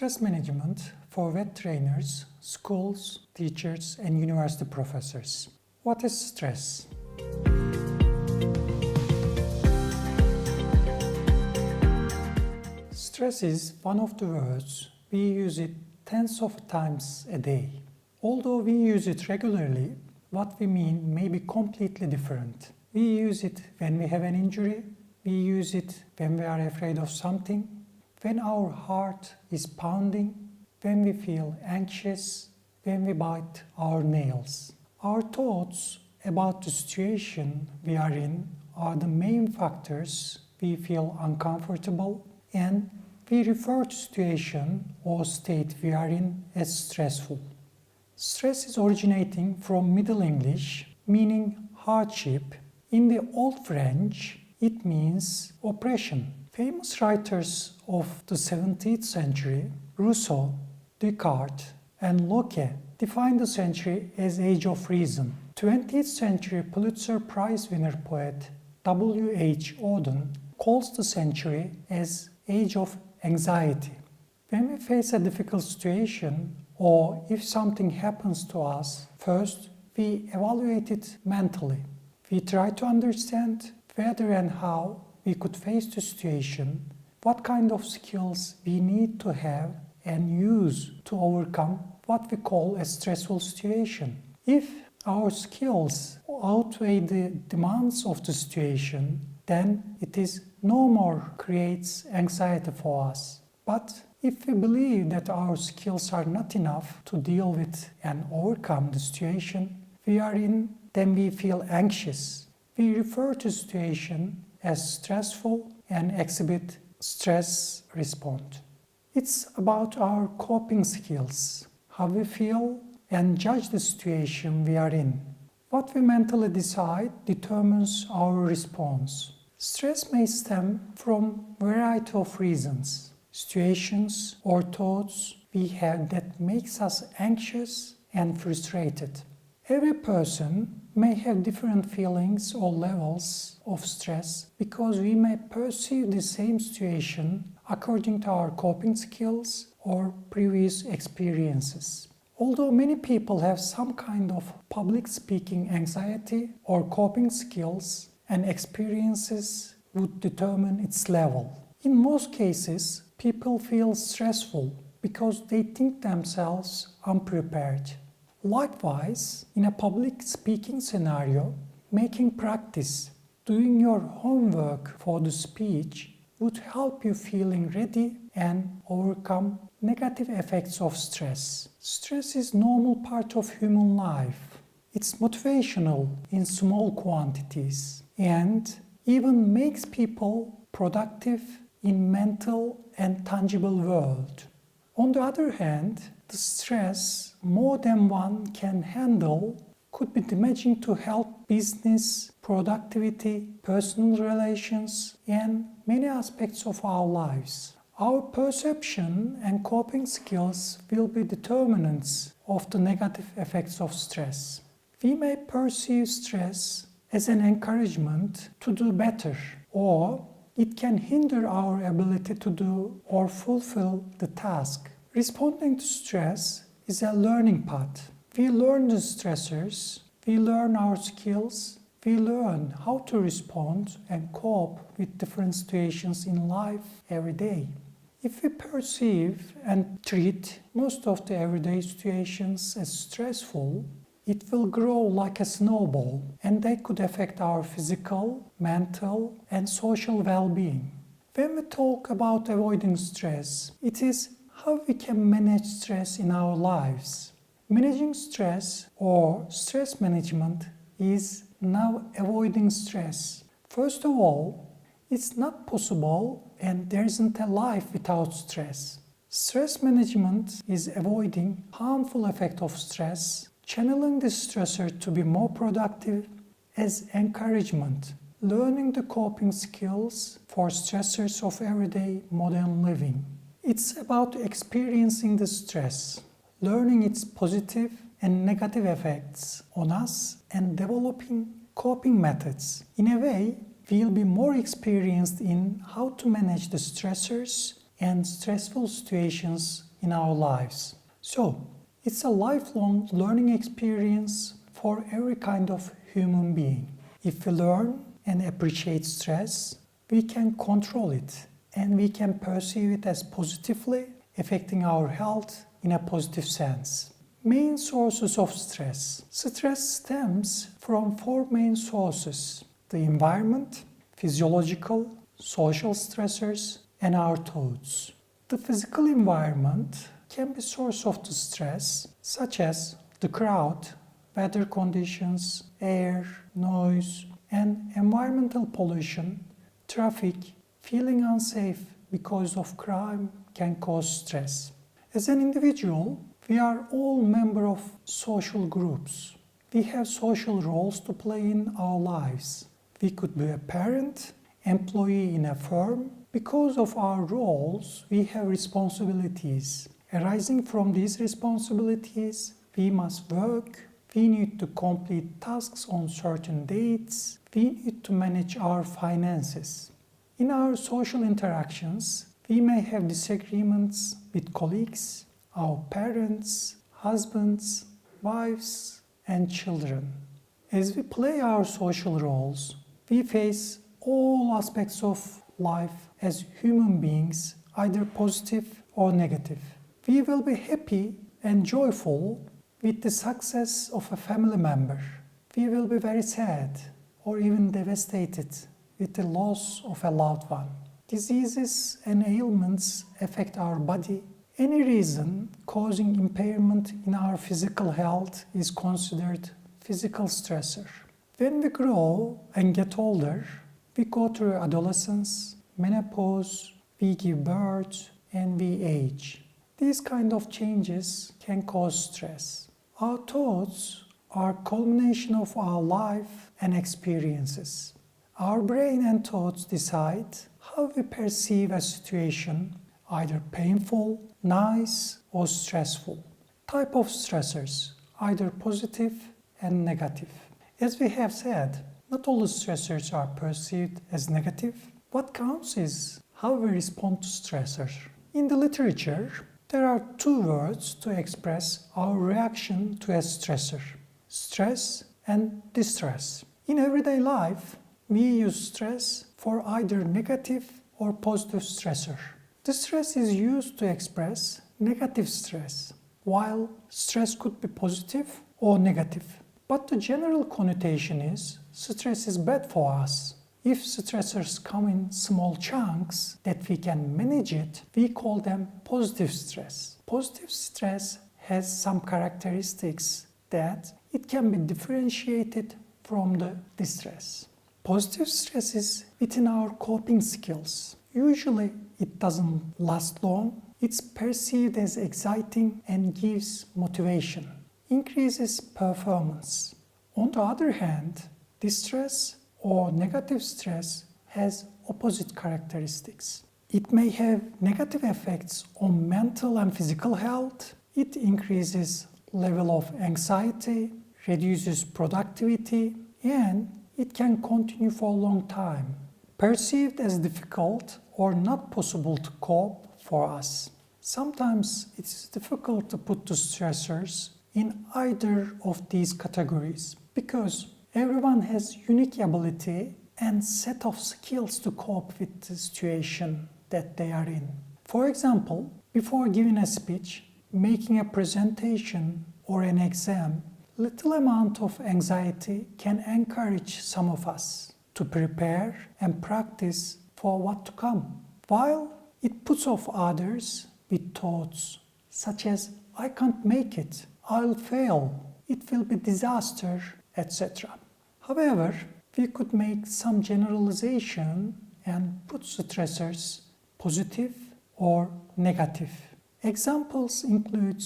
stress management for vet trainers, schools, teachers, and university professors. What is stress? Stress is one of the words. We use it tens of times a day. Although we use it regularly, what we mean may be completely different. We use it when we have an injury. We use it when we are afraid of something, when our heart is pounding, when we feel anxious, when we bite our nails. Our thoughts about the situation we are in are the main factors we feel uncomfortable, and we refer to situation or state we are in as stressful. Stress is originating from Middle English, meaning hardship. In the Old French, it means oppression. Famous writers of the 17th century, Rousseau, Descartes, and Locke, defined the century as Age of Reason. 20th century Pulitzer Prize winner poet W.H. Auden calls the century as Age of Anxiety. When we face a difficult situation, or if something happens to us, first we evaluate it mentally. We try to understand whether and how we could face the situation, what kind of skills we need to have and use to overcome what we call a stressful situation. If our skills outweigh the demands of the situation, then it is no more creates anxiety for us. But if we believe that our skills are not enough to deal with and overcome the situation we are in, then we feel anxious. We refer to the situation as stressful and exhibit stress response. It's about our coping skills, how we feel and judge the situation we are in. What we mentally decide determines our response. Stress may stem from a variety of reasons, situations or thoughts we have that makes us anxious and frustrated. Every person may have different feelings or levels of stress because we may perceive the same situation according to our coping skills or previous experiences. Although many people have some kind of public speaking anxiety or coping skills and experiences would determine its level. In most cases, people feel stressful because they think themselves unprepared. Likewise, in a public speaking scenario, making practice, doing your homework for the speech would help you feeling ready and overcome negative effects of stress. Stress is a normal part of human life. It's motivational in small quantities and even makes people productive in mental and tangible world. On the other hand, the stress more than one can handle could be damaging to health, business, productivity, personal relations, and many aspects of our lives. Our perception and coping skills will be determinants of the negative effects of stress. We may perceive stress as an encouragement to do better, or it can hinder our ability to do or fulfill the task. Responding to stress is a learning path. We learn the stressors, we learn our skills, we learn how to respond and cope with different situations in life every day. If we perceive and treat most of the everyday situations as stressful, it will grow like a snowball and they could affect our physical, mental, and social well-being. When we talk about avoiding stress, it is how we can manage stress in our lives. Managing stress or stress management is now avoiding stress. First of all, it's not possible and there isn't a life without stress. Stress management is avoiding harmful effect of stress, channeling the stressor to be more productive as encouragement, learning the coping skills for stressors of everyday modern living. It's about experiencing the stress, learning its positive and negative effects on us and developing coping methods. In a way, we'll be more experienced in how to manage the stressors and stressful situations in our lives. So, it's a lifelong learning experience for every kind of human being. If we learn and appreciate stress, we can control it and we can perceive it as positively affecting our health in a positive sense. Main sources of stress. Stress stems from four main sources: the environment, physiological, social stressors, and our thoughts. The physical environment can be source of the stress, such as the crowd, weather conditions, air, noise, and environmental pollution. Traffic, feeling unsafe because of crime can cause stress. As an individual, we are all members of social groups. We have social roles to play in our lives. We could be a parent, employee in a firm. Because of our roles, we have responsibilities. Arising from these responsibilities, we must work. We need to complete tasks on certain dates. We need to manage our finances. In our social interactions, we may have disagreements with colleagues, our parents, husbands, wives, and children. As we play our social roles, we face all aspects of life as human beings, either positive or negative. We will be happy and joyful with the success of a family member. We will be very sad or even devastated with the loss of a loved one. Diseases and ailments affect our body. Any reason causing impairment in our physical health is considered physical stressor. When we grow and get older, we go through adolescence, menopause, we give birth, and we age. These kind of changes can cause stress. Our thoughts are culmination of our life and experiences. Our brain and thoughts decide how we perceive a situation, either painful, nice, or stressful. Type of stressors, either positive and negative. As we have said, not all the stressors are perceived as negative. What counts is how we respond to stressors. In the literature, there are two words to express our reaction to a stressor: stress and distress. In everyday life, we use stress for either negative or positive stressor. Distress is used to express negative stress, while stress could be positive or negative. But the general connotation is stress is bad for us. If stressors come in small chunks that we can manage it, we call them positive stress. Positive stress has some characteristics that it can be differentiated from the distress. Positive stress is within our coping skills. Usually it doesn't last long. It's perceived as exciting and gives motivation, increases performance. On the other hand, distress or negative stress has opposite characteristics. It may have negative effects on mental and physical health. It increases level of anxiety, reduces productivity, and it can continue for a long time. Perceived as difficult or not possible to cope for us. Sometimes it is difficult to put the stressors in either of these categories because everyone has unique ability and set of skills to cope with the situation that they are in. For example, before giving a speech, making a presentation or an exam, little amount of anxiety can encourage some of us to prepare and practice for what to come, while it puts off others with thoughts such as, I can't make it, I'll fail, it will be disaster, etc. However, we could make some generalization and put stressors positive or negative. Examples include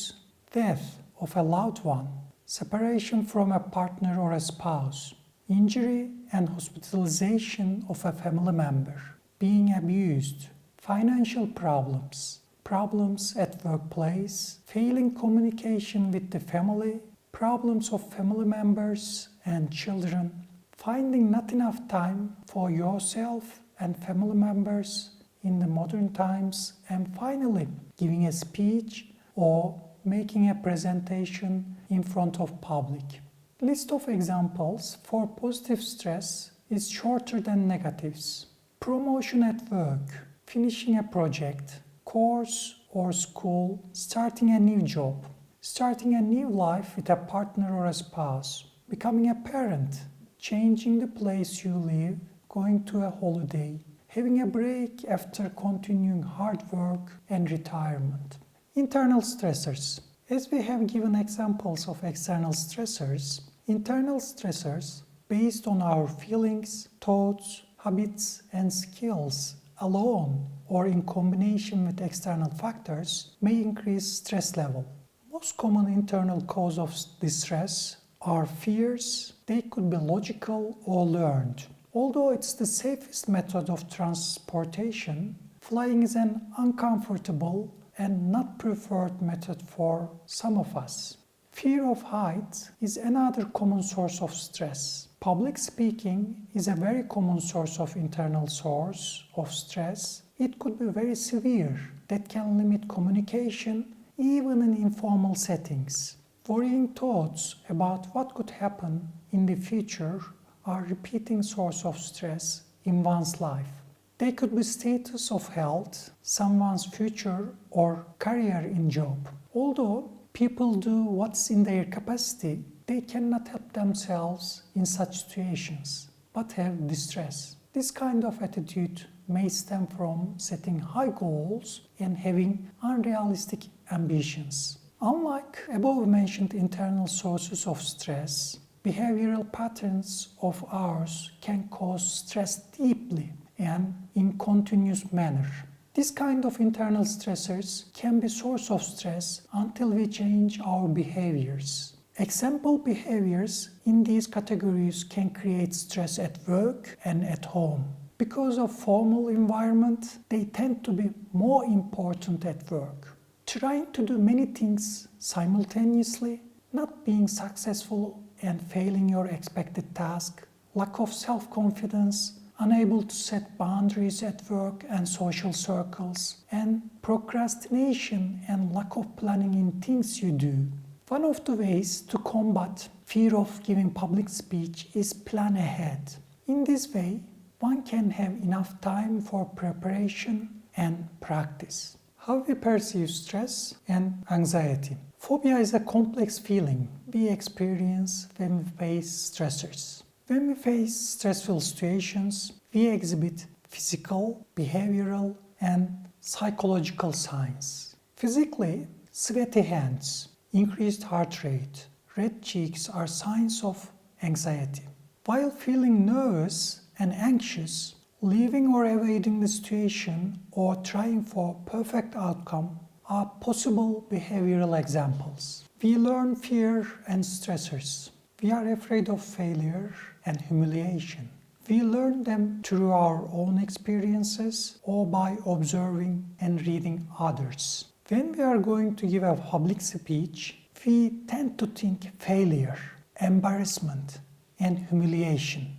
death of a loved one, separation from a partner or a spouse, injury and hospitalization of a family member, being abused, financial problems, problems at workplace, failing communication with the family, problems of family members and children, finding not enough time for yourself and family members in the modern times, and finally giving a speech or making a presentation in front of public. List of examples for positive stress is shorter than negatives. Promotion at work, finishing a project, course or school, starting a new job, starting a new life with a partner or a spouse, becoming a parent, changing the place you live, going to a holiday, having a break after continuing hard work, and retirement. Internal stressors. As we have given examples of external stressors, internal stressors, based on our feelings, thoughts, habits, and skills alone or in combination with external factors, may increase stress level. Most common internal cause of distress are fears. They could be logical or learned. Although it's the safest method of transportation, flying is an uncomfortable and not preferred method for some of us. Fear of heights is another common source of stress. Public speaking is a very common source of internal source of stress. It could be very severe, that can limit communication even in informal settings. Worrying thoughts about what could happen in the future are repeating source of stress in one's life. They could be status of health, someone's future or career in job. Although people do what's in their capacity, they cannot help themselves in such situations, but have distress. This kind of attitude may stem from setting high goals and having unrealistic ambitions. Unlike above-mentioned internal sources of stress, behavioral patterns of ours can cause stress deeply and in continuous manner. This kind of internal stressors can be source of stress until we change our behaviors. Example behaviors in these categories can create stress at work and at home. Because of formal environment, they tend to be more important at work. Trying to do many things simultaneously, not being successful and failing your expected task, lack of self-confidence, unable to set boundaries at work and social circles, and procrastination and lack of planning in things you do. One of the ways to combat fear of giving public speech is plan ahead. In this way, one can have enough time for preparation and practice. How we perceive stress and anxiety. Phobia is a complex feeling we experience when we face stressors. When we face stressful situations, we exhibit physical, behavioral, and psychological signs. Physically, sweaty hands, increased heart rate, red cheeks are signs of anxiety. While feeling nervous and anxious, leaving or evading the situation or trying for perfect outcome are possible behavioral examples. We learn fear and stressors. We are afraid of failure and humiliation. We learn them through our own experiences or by observing and reading others. When we are going to give a public speech, we tend to think failure, embarrassment, and humiliation.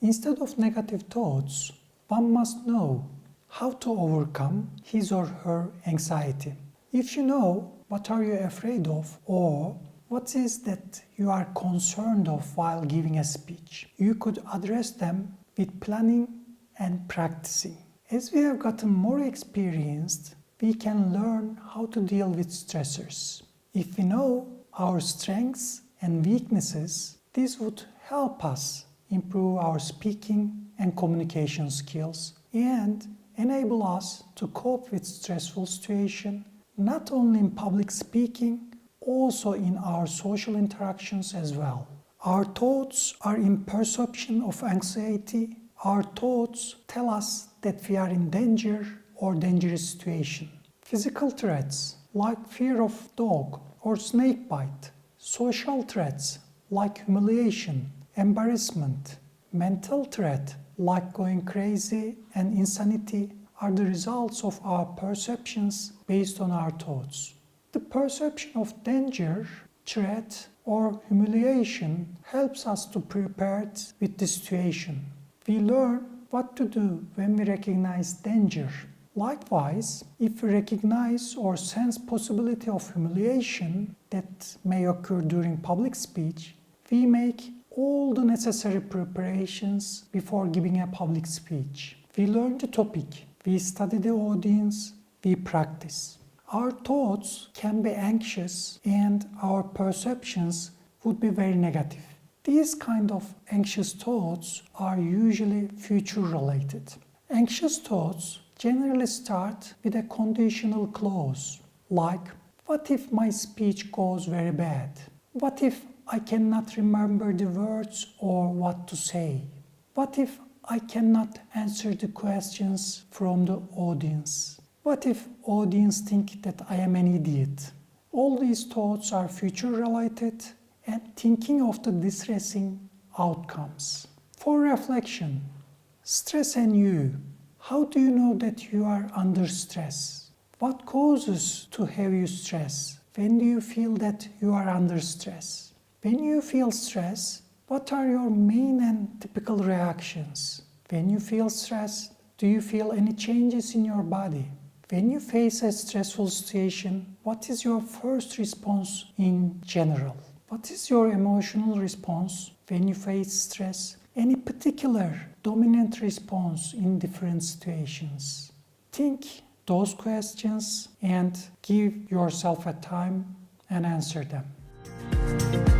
Instead of negative thoughts, one must know how to overcome his or her anxiety. If you know what are you afraid of or what is that you are concerned of while giving a speech, you could address them with planning and practicing. As we have gotten more experienced, we can learn how to deal with stressors. If we know our strengths and weaknesses, this would help us improve our speaking and communication skills and enable us to cope with stressful situations, not only in public speaking, also in our social interactions as well. Our thoughts are in perception of anxiety. Our thoughts tell us that we are in danger or dangerous situation. Physical threats like fear of dog or snake bite, social threats like humiliation, embarrassment, mental threat like going crazy and insanity are the results of our perceptions based on our thoughts. The perception of danger, threat, or humiliation helps us to prepare with the situation. We learn what to do when we recognize danger. Likewise, if we recognize or sense possibility of humiliation that may occur during public speech, we make all the necessary preparations before giving a public speech. We learn the topic, we study the audience, we practice. Our thoughts can be anxious and our perceptions would be very negative. These kind of anxious thoughts are usually future related. Anxious thoughts generally start with a conditional clause like, what if my speech goes very bad? What if I cannot remember the words or what to say? What if I cannot answer the questions from the audience? What if audience think that I am an idiot? All these thoughts are future related and thinking of the distressing outcomes. For reflection, stress and you. How do you know that you are under stress? What causes to have you stress? When do you feel that you are under stress? When you feel stress, what are your main and typical reactions? When you feel stress, do you feel any changes in your body? When you face a stressful situation, what is your first response in general? What is your emotional response when you face stress? Any particular dominant response in different situations? Think those questions and give yourself a time and answer them.